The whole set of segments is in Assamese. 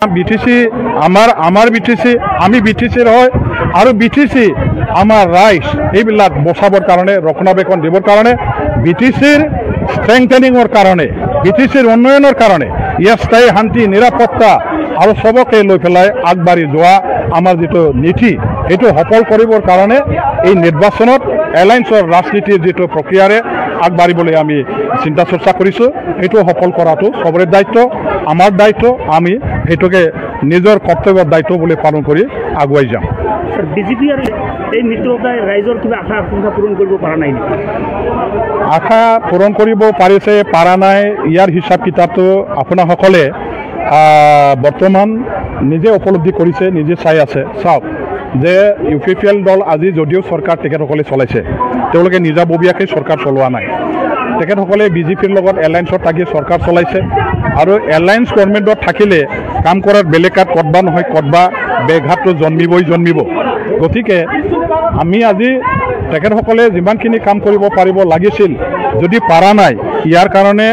বিটিসি আমাৰ বিটিসি আমি বিটিসিৰ হয় আৰ বিটিসি আমাৰ ৰাইটস এইবিলাক বচাবৰ কাৰণে ৰক্ষণাবেক্ষণ দিবৰ কাৰণে বিটিসিৰ ষ্ট্ৰেংথেনিঙৰ কাৰণে বিটিসিৰ উন্নয়নৰ কাৰণে ইয়াৰ স্থায়ী শান্তি নিৰাপত্তা আৰু সবকে লৈ পেলাই আগবাঢ়ি যোৱা আমাৰ যিটো নীতি এইটো সফল কৰিবৰ কাৰণে এই নিৰ্বাচনত এলায়েন্সৰ ৰাজনীতিৰ যিটো প্ৰক্ৰিয়াৰে আগবাঢ়িবলৈ আমি চিন্তা চৰ্চা কৰিছোঁ এইটো সফল কৰাটো সবৰে দায়িত্ব আমাৰ দায়িত্ব আমি এইটোকে নিজৰ কৰ্তব্যৰ দায়িত্ব বুলি পালন কৰি আগুৱাই যাম। বিজেপি আৰু এই মিত্ৰতাই ৰাইজৰ কিবা আশা আকাংক্ষা পূৰণ কৰিব পৰা নাই নেকি? আশা পূৰণ কৰিব পাৰিছে পৰা নাই ইয়াৰ হিচাপ কিতাপটো আপোনাসকলে বৰ্তমান নিজে উপলব্ধি কৰিছে নিজে চাই আছে। চাওক যে UPPL দল আজি যদিও চৰকাৰ তেখেতসকলে চলাইছে তেওঁলোকে নিজাববীয়াকৈ চৰকাৰ চলোৱা নাই। তেখেতসকলে বিজেপিৰ লগত এলায়েন্সত থাকি চৰকাৰ চলাইছে আৰু এলায়েন্স গভৰ্ণমেণ্টত থাকিলে কাম কৰাৰ বেলেগাত কতবা নহয় কতবা বেঘাটটো জন্মিব। গতিকে আমি আজি তেখেতসকলে যিমানখিনি কাম কৰিব পাৰিব লাগিছিল যদি পৰা নাই ইয়াৰ কাৰণে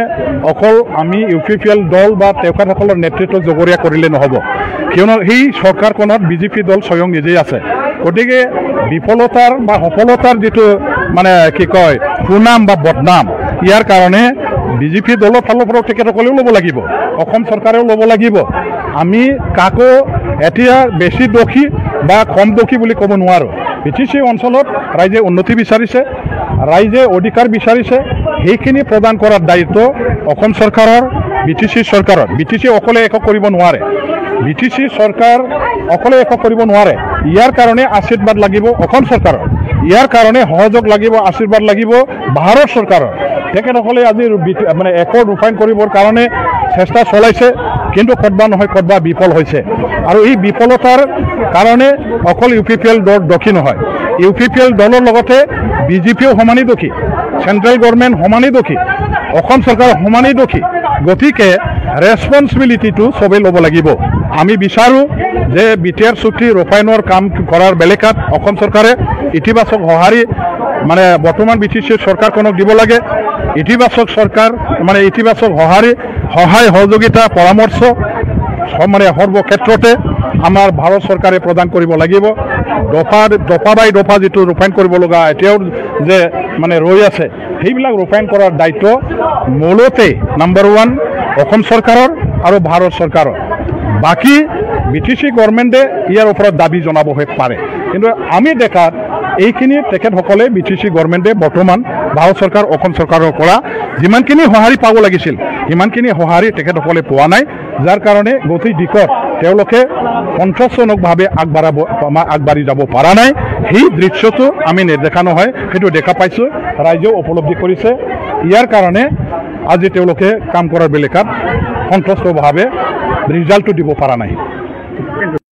অকল আমি UPPL দল বা তেখেতসকলৰ নেতৃত্ব জগৰীয়া কৰিলে নহ'ব, কিয়নো সেই চৰকাৰখনত বিজেপি দল স্বয়ং নিজেই আছে। গতিকে বিফলতাৰ বা সফলতাৰ যিটো মানে কি কয় সুনাম বা বদনাম ইয়াৰ কাৰণে বিজেপি দলৰ ফালৰ পৰাও তেখেতসকলেও ল'ব লাগিব, অসম চৰকাৰেও ল'ব লাগিব। আমি কাকো এতিয়া বেছি দোষী বা কম দোষী বুলি ক'ব নোৱাৰোঁ। BTC অঞ্চলত ৰাইজে উন্নতি বিচাৰিছে, ৰাইজে অধিকাৰ বিচাৰিছে, সেইখিনি প্ৰদান কৰাৰ দায়িত্ব অসম চৰকাৰৰ BTC চৰকাৰৰ। BTC অকলে একো কৰিব নোৱাৰে, BTC চৰকাৰ অকলে একো কৰিব নোৱাৰে। ইয়াৰ কাৰণে আশীৰ্বাদ লাগিব অসম চৰকাৰৰ, ইয়াৰ কাৰণে সহযোগ লাগিব আশীৰ্বাদ লাগিব ভাৰত চৰকাৰৰ। তেখেতসকলে আজি মানে একো ৰূপায়ণ কৰিবৰ কাৰণে চেষ্টা চলাইছে, কিন্তু কতবা নহয় কতবা বিফল হৈছে। আৰু এই বিফলতাৰ কাৰণে অকল UPPL দল দোষী নহয়, UPPL দলৰ লগতে বিজেপিও সমানেই দোষী, চেণ্ট্ৰেল গভৰ্ণমেণ্ট সমানেই দোষী, অসম চৰকাৰ সমানেই দোষী। গতিকে ৰেছপনচিবিলিটিটো চবেই ল'ব লাগিব। আমি বিচাৰোঁ যে BTR চুক্তি ৰূপায়ণৰ কাম কৰাৰ বেলেগাত অসম চৰকাৰে ইতিবাচক সঁহাৰি মানে বৰ্তমান BTC চৰকাৰখনক দিব লাগে। ইতিবাচক চৰকাৰ মানে ইতিবাচক সহায় সহযোগিতা পৰামৰ্শ মানে সৰ্বক্ষেত্ৰতে আমাৰ ভাৰত চৰকাৰে প্ৰদান কৰিব লাগিব। দফা বাই দফা যিটো ৰূপায়ণ কৰিব লগা এতিয়াও যে মানে ৰৈ আছে সেইবিলাক ৰূপায়ণ কৰাৰ দায়িত্ব মূলতে নম্বৰ 1 অসম চৰকাৰৰ আৰু ভাৰত চৰকাৰৰ। বাকী BTC গভৰ্ণমেণ্টে ইয়াৰ ওপৰত দাবী জনাবহে পাৰে, কিন্তু আমি দেখাত এইখিনি তেখেতসকলে BTC গভৰ্ণমেণ্টে বৰ্তমান ভাৰত চৰকাৰ অসম চৰকাৰৰ পৰা যিমানখিনি সঁহাৰি পাব লাগিছিল সিমানখিনি সঁহাৰি তেখেতসকলে পোৱা নাই, যাৰ কাৰণে গতি দিশত তেওঁলোকে সন্তোষজনকভাৱে আগবাঢ়ি যাব পৰা নাই। সেই দৃশ্যটো আমি নেদেখা নহয়, সেইটো দেখা পাইছোঁ, ৰাইজেও উপলব্ধি কৰিছে। ইয়াৰ কাৰণে আজি তেওঁলোকে কাম কৰাৰ বেলেগাত সন্তুষ্টভাৱে ৰিজাল্টটো দিব পৰা নাই।